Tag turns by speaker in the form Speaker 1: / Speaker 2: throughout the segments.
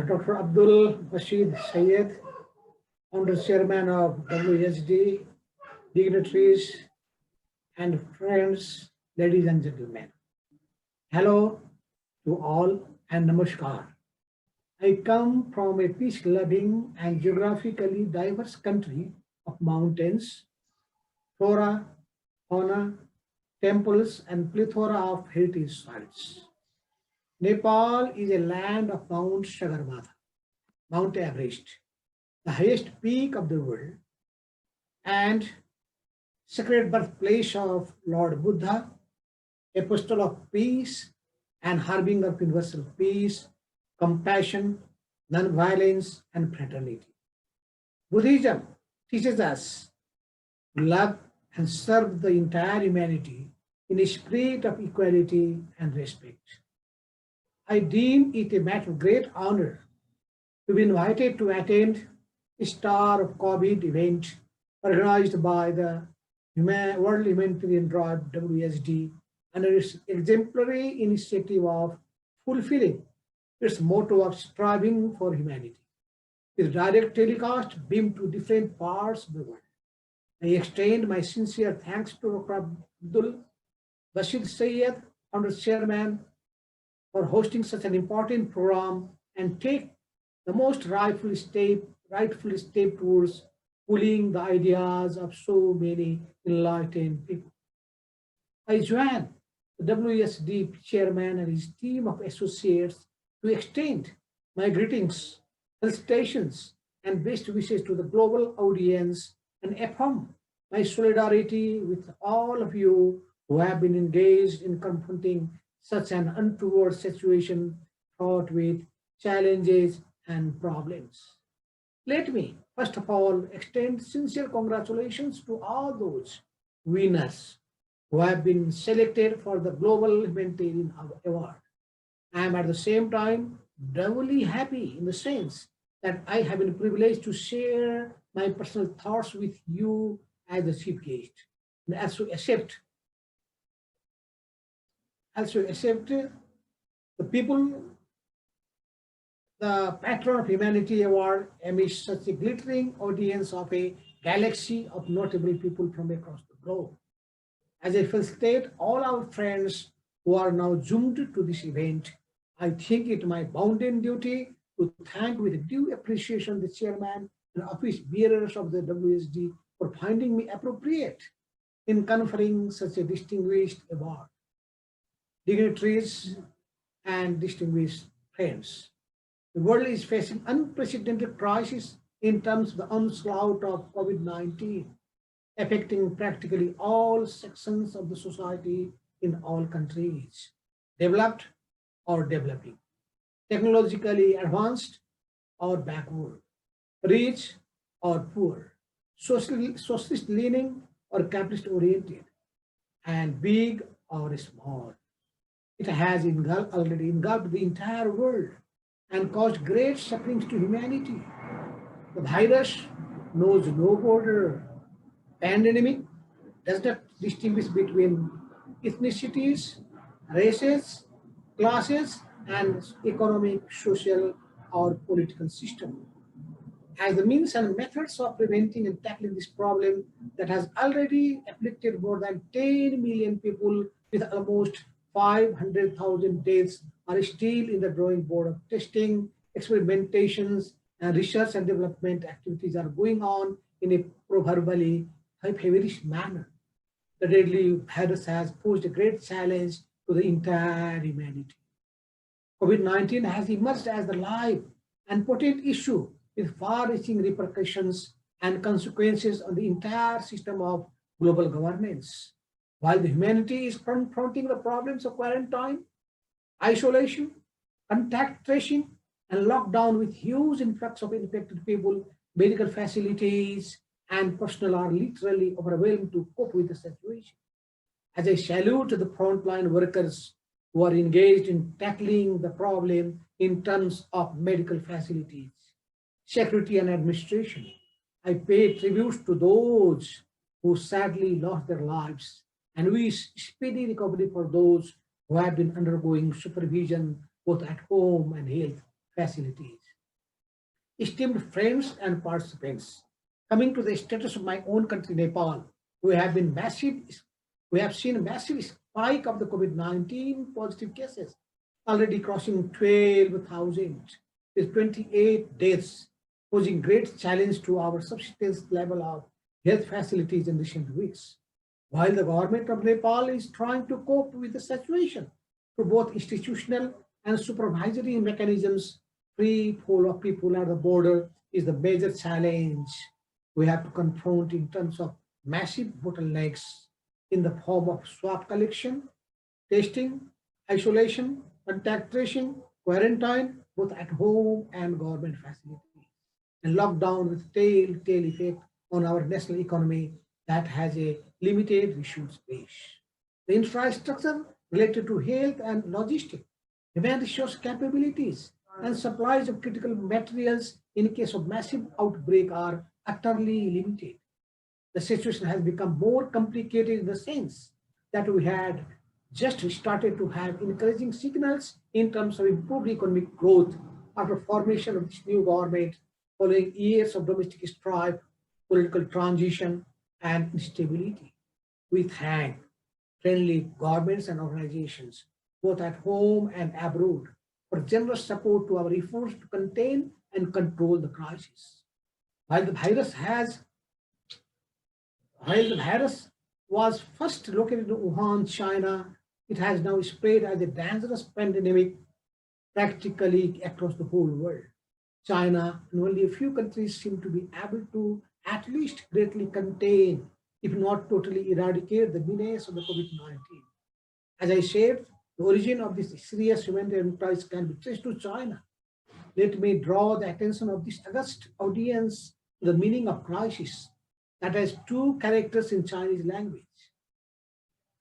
Speaker 1: Dr. Abdul Rashid Sayed, founder chairman of WSD, dignitaries and friends, ladies and gentlemen. Hello to all and namaskar. I come from a peace-loving and geographically diverse country of mountains, flora, fauna, temples, and plethora of heritage sites. Nepal is a land of Mount Sagarmatha, Mount Everest, the highest peak of the world, and sacred birthplace of Lord Buddha, apostle of peace and harbinger of universal peace, compassion, non-violence, and fraternity. Buddhism teaches us to love and serve the entire humanity in a spirit of equality and respect. I deem it a matter of great honor to be invited to attend a Star of COVID event organized by the World Humanitarian Drive WSD under its exemplary initiative of fulfilling its motto of striving for humanity. With direct telecast beamed to different parts of the world. I extend my sincere thanks to Dr. Abdul Rashid Sayed, founder chairman, for hosting such an important program and take the most rightful step towards pulling the ideas of so many enlightened people. I join the WSD chairman and his team of associates to extend my greetings, felicitations, and best wishes to the global audience and affirm my solidarity with all of you who have been engaged in confronting such an untoward situation fraught with challenges and problems. Let me, first of all, extend sincere congratulations to all those winners who have been selected for the Global Humanitarian Award. I am at the same time doubly happy in the sense that I have been privileged to share my personal thoughts with you as the chief guest, and also accept the people, the Patron of Humanity Award amidst such a glittering audience of a galaxy of notable people from across the globe. As I felicitate all our friends who are now zoomed to this event, I think it my bounden duty to thank with due appreciation the chairman and office bearers of the WSD for finding me appropriate in conferring such a distinguished award. Dignitaries and distinguished friends, the world is facing unprecedented crisis in terms of the onslaught of COVID-19, affecting practically all sections of the society in all countries, developed or developing, technologically advanced or backward, rich or poor, socialist leaning or capitalist oriented, and big or small. It has already engulfed the entire world and caused great sufferings to humanity. The virus knows no border. Pandemic does not distinguish between ethnicities, races, classes, and economic, social, or political system. As the means and methods of preventing and tackling this problem that has already afflicted more than 10 million people with almost 500,000 deaths are still in the drawing board of testing, experimentations, and research and development activities are going on in a proverbially feverish manner. The deadly virus has posed a great challenge to the entire humanity. COVID-19 has emerged as the live and potent issue with far-reaching repercussions and consequences on the entire system of global governance. While the humanity is confronting the problems of quarantine, isolation, contact tracing, and lockdown with huge influx of infected people, medical facilities, and personnel are literally overwhelmed to cope with the situation. As I salute the frontline workers who are engaged in tackling the problem in terms of medical facilities, security, and administration, I pay tribute to those who sadly lost their lives and wish speedy recovery for those who have been undergoing supervision both at home and health facilities. Esteemed friends and participants, coming to the status of my own country, Nepal, we have been massive. We have seen a massive spike of the COVID-19 positive cases, already crossing 12,000, with 28 deaths, posing great challenge to our subsistence level of health facilities in recent weeks. While the government of Nepal is trying to cope with the situation through both institutional and supervisory mechanisms, free flow of people at the border is the major challenge we have to confront in terms of massive bottlenecks in the form of swab collection, testing, isolation, contact tracing, quarantine, both at home and government facilities, and lockdown with tail effect on our national economy that has a limited resource base. The infrastructure related to health and logistics, human resource capabilities, and supplies of critical materials in case of massive outbreak are utterly limited. The situation has become more complicated in the sense that we had just started to have encouraging signals in terms of improved economic growth after formation of this new government following years of domestic strife, political transition, and instability. We thank friendly governments and organizations, both at home and abroad, for generous support to our efforts to contain and control the crisis. While the virus has While the virus was first located in Wuhan, China, it has now spread as a dangerous pandemic practically across the whole world. China and only a few countries seem to be able to at least greatly contain, if not totally eradicate, the menace of the COVID-19. As I said, the origin of this serious humanitarian crisis can be traced to China. Let me draw the attention of this august audience to the meaning of crisis that has two characters in Chinese language.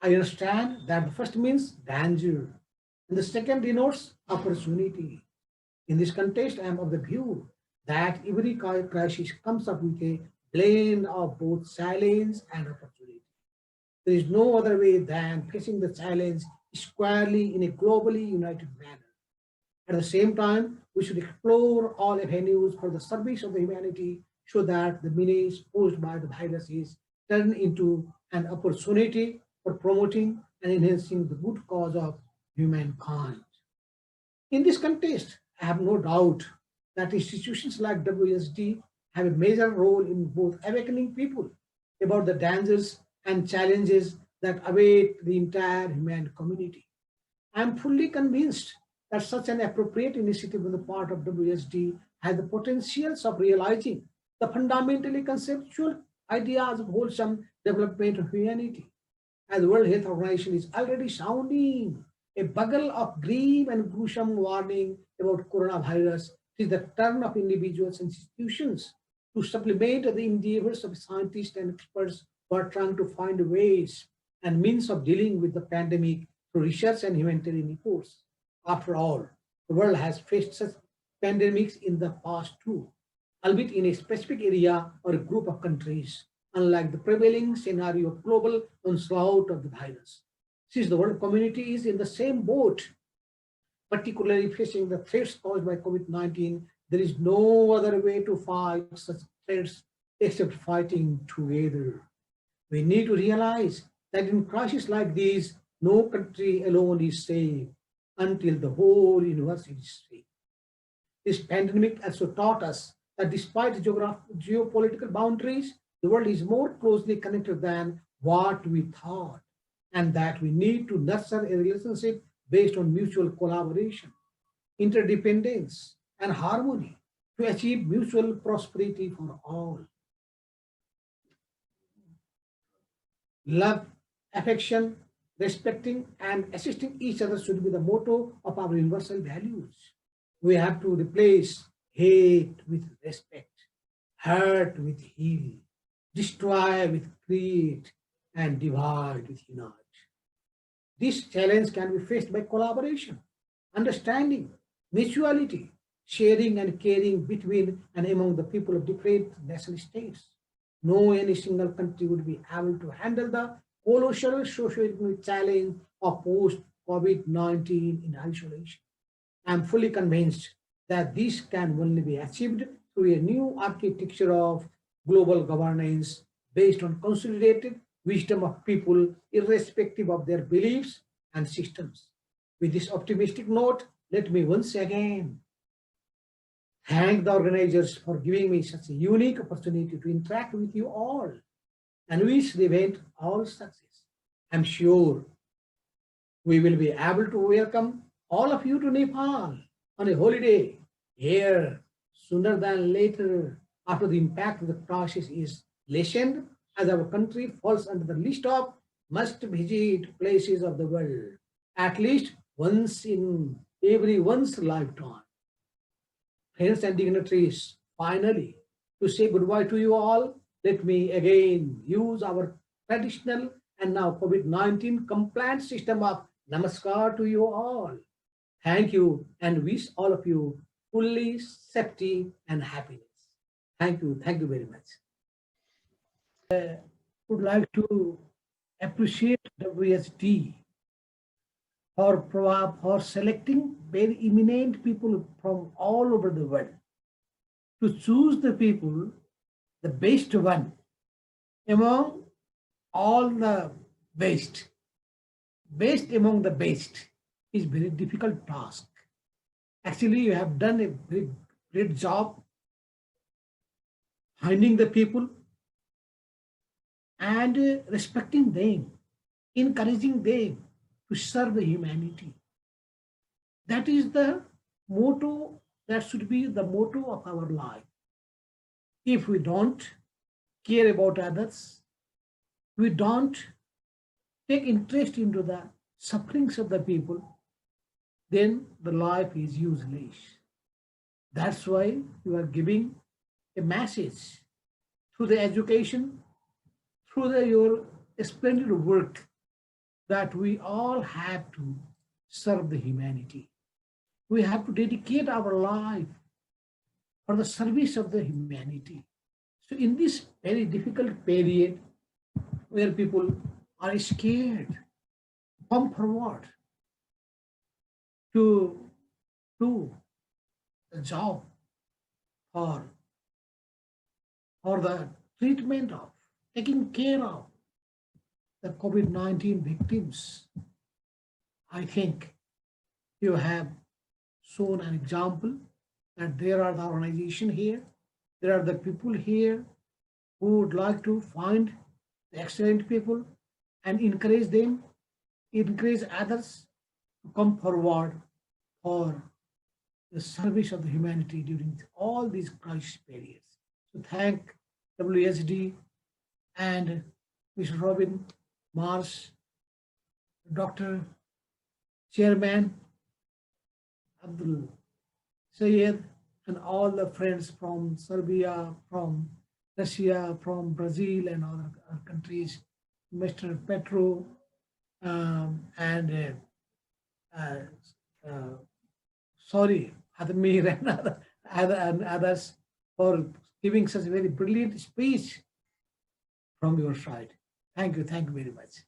Speaker 1: I understand that the first means danger and the second denotes opportunity. In this context, I am of the view that every crisis comes up with a blend of both challenge and opportunity. There is no other way than facing the challenge squarely in a globally united manner. At the same time, we should explore all avenues for the service of the humanity so that the menace posed by the virus is turned into an opportunity for promoting and enhancing the good cause of humankind. In this context, I have no doubt that institutions like WSD have a major role in both awakening people about the dangers and challenges that await the entire human community. I am fully convinced that such an appropriate initiative on the part of WSD has the potentials of realizing the fundamentally conceptual ideas of wholesome development of humanity. As the World Health Organization is already sounding a bugle of grim and gruesome warning about coronavirus, it is the turn of individuals and institutions to supplement the endeavors of scientists and experts who are trying to find ways and means of dealing with the pandemic through research and humanitarian efforts. After all, the world has faced such pandemics in the past too, albeit in a specific area or a group of countries, unlike the prevailing scenario of global onslaught of the virus. Since the world community is in the same boat, particularly facing the threats caused by COVID-19, there is no other way to fight such threats except fighting together. We need to realize that in crises like these, no country alone is safe until the whole universe is safe. This pandemic also taught us that despite geopolitical boundaries, the world is more closely connected than what we thought, and that we need to nurture a relationship based on mutual collaboration, interdependence, and harmony to achieve mutual prosperity for all. Love, affection, respecting, and assisting each other should be the motto of our universal values. We have to replace hate with respect, hurt with heal, destroy with create, and divide with unite. This challenge can be faced by collaboration, understanding, mutuality, sharing and caring between and among the people of different nation states. No any single country would be able to handle the colossal socio-economic challenge of post-COVID-19 in isolation. I am fully convinced that this can only be achieved to a new architecture of global governance based on consolidated wisdom of people, irrespective of their beliefs and systems. With this optimistic note, let me once again thank the organizers for giving me such a unique opportunity to interact with you all and wish the event all success. I'm sure we will be able to welcome all of you to Nepal on a holiday here sooner than later after the impact of the crisis is lessened as our country falls under the list of must visit places of the world at least once in everyone's lifetime. Friends and dignitaries, finally, to say goodbye to you all, let me again use our traditional and now COVID-19 compliant system of Namaskar to you all. Thank you and wish all of you fully safety and happiness. Thank you. Thank you very much. Would like to appreciate WSD for selecting very eminent people from all over the world to choose the people, the best one among all the best among the best is very difficult task. Actually, you have done a very great job finding the people and respecting them, encouraging them to serve the humanity. That is the motto, that should be the motto of our life. If we don't care about others, we don't take interest into the sufferings of the people, then the life is useless. That's why you are giving a message through the education, through your splendid work, that we all have to serve the humanity. We have to dedicate our life for the service of the humanity. So in this very difficult period where people are scared, come forward to do the job or the treatment of, taking care of the COVID-19 victims. I think you have shown an example that there are the organization here, there are the people here who would like to find the excellent people and encourage them, encourage others to come forward for the service of the humanity during all these crisis periods. So thank WSD and Mr. Robin Marsh, Dr. Chairman Abdul Sayed, and all the friends from Serbia, from Russia, from Brazil, and other countries, Mr. Petro, and sorry, Admir and others for giving such a very brilliant speech from your side. Thank you very much.